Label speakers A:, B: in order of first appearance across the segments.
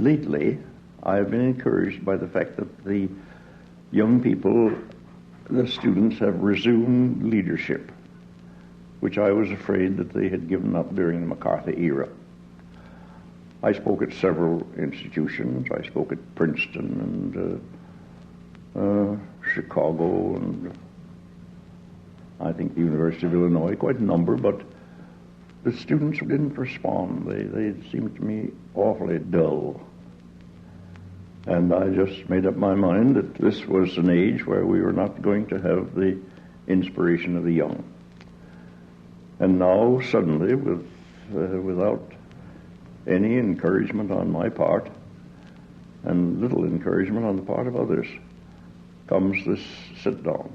A: lately, I have been encouraged by the fact that the young people, the students, have resumed leadership, which I was afraid that they had given up during the McCarthy era. I spoke at several institutions. I spoke at Princeton and Chicago and I think the University of Illinois, quite a number, but the students didn't respond. They seemed to me awfully dull. And I just made up my mind that this was an age where we were not going to have the inspiration of the young. And now, suddenly, without any encouragement on my part, and little encouragement on the part of others, comes this sit-down,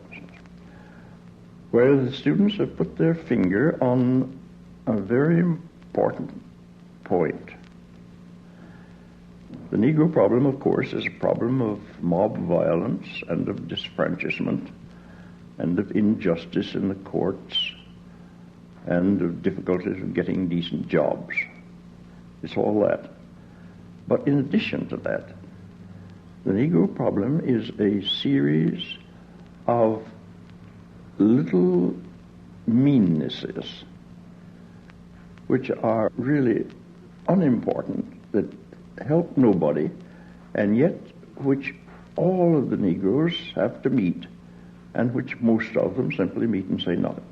A: where the students have put their finger on a very important point. The Negro problem, of course, is a problem of mob violence and of disfranchisement and of injustice in the courts and of difficulties of getting decent jobs. It's all that. But in addition to that, the Negro problem is a series of little meannesses which are really unimportant, that help nobody, and yet which all of the Negroes have to meet, and which most of them simply meet and say nothing.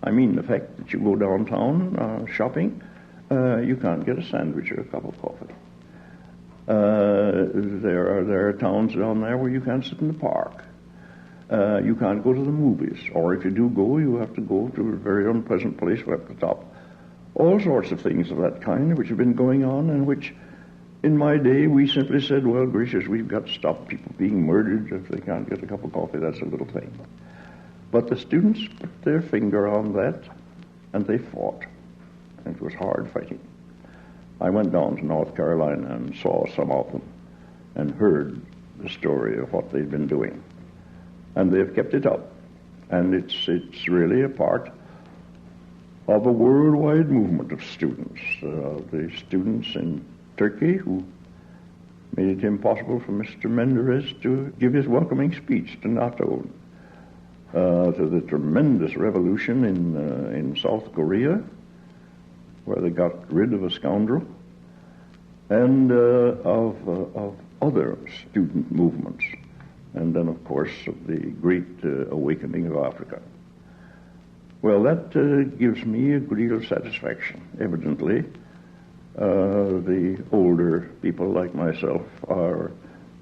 A: I mean the fact that you go downtown shopping, you can't get a sandwich or a cup of coffee. There are towns down there where you can't sit in the park. You can't go to the movies, or if you do go, you have to go to a very unpleasant place right up the top. All sorts of things of that kind which have been going on, and which in my day we simply said, well, gracious, we've got to stop people being murdered if they can't get a cup of coffee. That's a little thing. But the students put their finger on that, and they fought. And it was hard fighting. I went down to North Carolina and saw some of them and heard the story of what they've been doing. And they've kept it up. And it's really a part of a worldwide movement of students. The students in Turkey who made it impossible for Mr. Menderes to give his welcoming speech to NATO, to the tremendous revolution in South Korea, where they got rid of a scoundrel, and of other student movements, and then, of course, of the great awakening of Africa. Well, that gives me a great deal of satisfaction. Evidently, the older people like myself are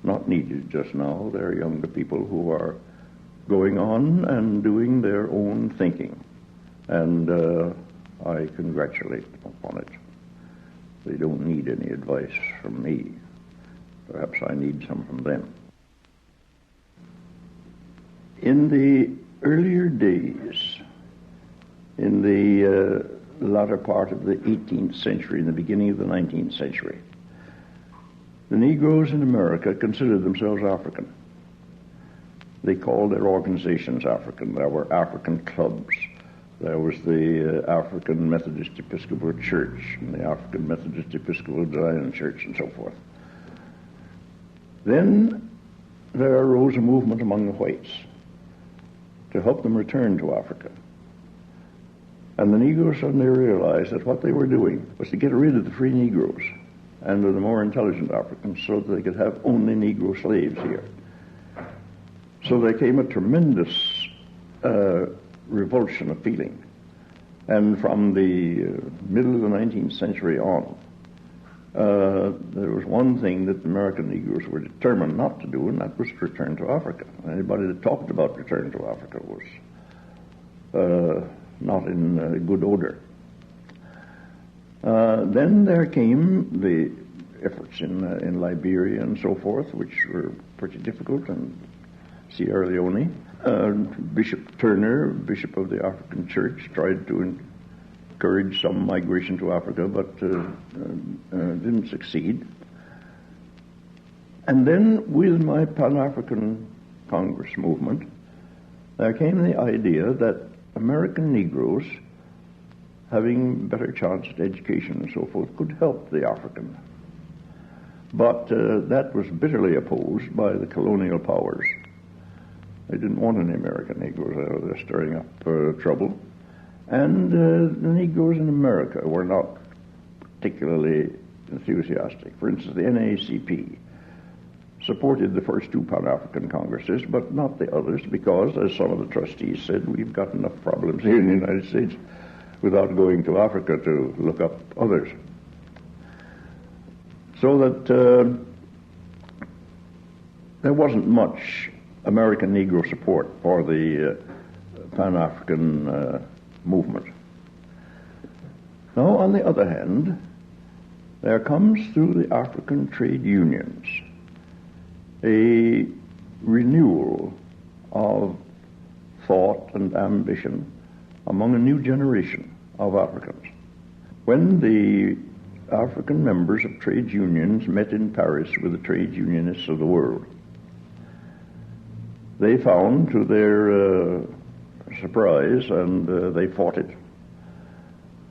A: not needed just now. They're younger people who are going on and doing their own thinking. And I congratulate them upon it. They don't need any advice from me. Perhaps I need some from them. In the earlier days, in the latter part of the 18th century and the beginning of the 19th century, the Negroes in America considered themselves African. They called their organizations African. There were African clubs. There was the African Methodist Episcopal Church and the African Methodist Episcopal Zion Church and so forth. Then there arose a movement among the whites to help them return to Africa. And the Negroes suddenly realized that what they were doing was to get rid of the free Negroes and of the more intelligent Africans so that they could have only Negro slaves here. So there came a tremendous revulsion of feeling. And from the middle of the 19th century on, there was one thing that the American Negroes were determined not to do, and that was to return to Africa. Anybody that talked about return to Africa was not in good odor. Then there came the efforts in Liberia and so forth, which were pretty difficult, and Sierra Leone. Bishop Turner, Bishop of the African Church, tried to encourage some migration to Africa, but didn't succeed. And then with my Pan-African Congress movement, there came the idea that American Negroes, having better chance at education and so forth, could help the African. But that was bitterly opposed by the colonial powers. They didn't want any American Negroes out there stirring up trouble. And the Negroes in America were not particularly enthusiastic. For instance, the NAACP supported the first two Pan-African Congresses, but not the others, because, as some of the trustees said, we've got enough problems here in the United States without going to Africa to look up others. So that there wasn't much American Negro support for the Pan-African movement. Now, on the other hand, there comes through the African trade unions a renewal of thought and ambition among a new generation of Africans. When the African members of trade unions met in Paris with the trade unionists of the world, they found, to their surprise, and they fought it,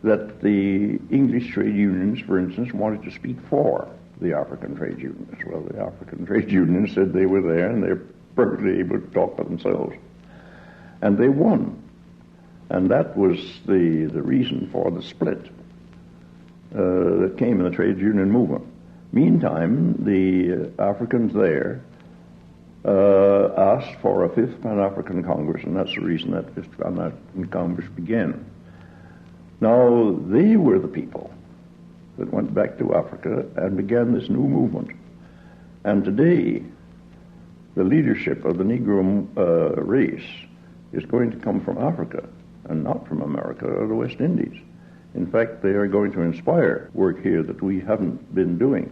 A: that the English trade unions, for instance, wanted to speak for the African trade unions. Well, the African trade unions said they were there and they're perfectly able to talk for themselves. And they won. And that was the reason for the split that came in the trade union movement. Meantime, the Africans there asked for a fifth Pan-African Congress, and that's the reason that fifth Pan-African Congress began. Now, they were the people that went back to Africa and began this new movement. And today, the leadership of the Negro race is going to come from Africa and not from America or the West Indies. In fact, they are going to inspire work here that we haven't been doing.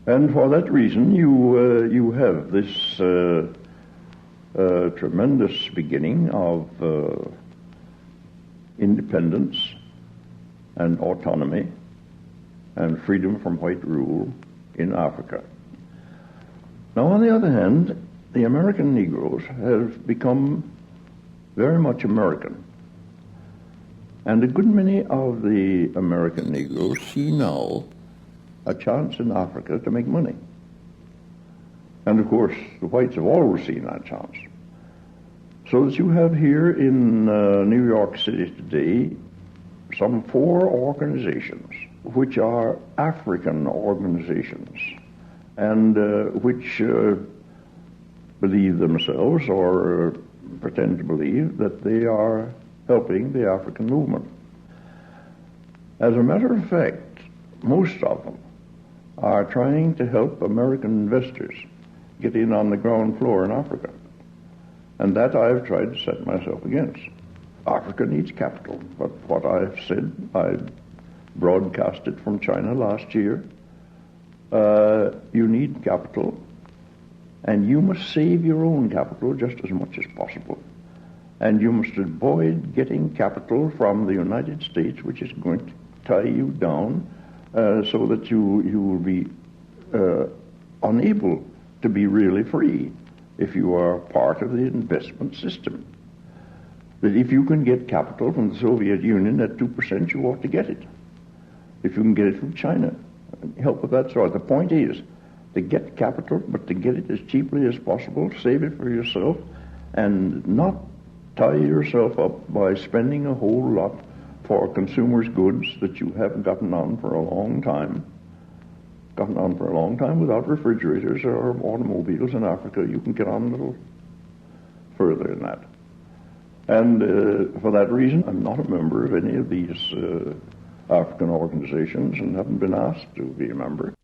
A: And for that reason, you have this tremendous beginning of independence and autonomy and freedom from white rule in Africa. Now, on the other hand, the American Negroes have become very much American. And a good many of the American Negroes see now a chance in Africa to make money. And of course, the whites have always seen that chance. So that you have here in New York City today some 4 organizations which are African organizations and which believe themselves or pretend to believe that they are helping the African movement. As a matter of fact, most of them are trying to help American investors get in on the ground floor in Africa. And that I've tried to set myself against. Africa needs capital, but what I've said, I broadcasted from China last year, you need capital, and you must save your own capital just as much as possible. And you must avoid getting capital from the United States, which is going to tie you down so that you will be unable to be really free if you are part of the investment system. That if you can get capital from the Soviet Union at 2%, you ought to get it. If you can get it from China, help of that sort. The point is to get capital, but to get it as cheaply as possible, save it for yourself, and not tie yourself up by spending a whole lot for consumers' goods that you haven't gotten on for a long time. Without refrigerators or automobiles in Africa. You can get on a little further than that. And for that reason, I'm not a member of any of these African organizations and haven't been asked to be a member.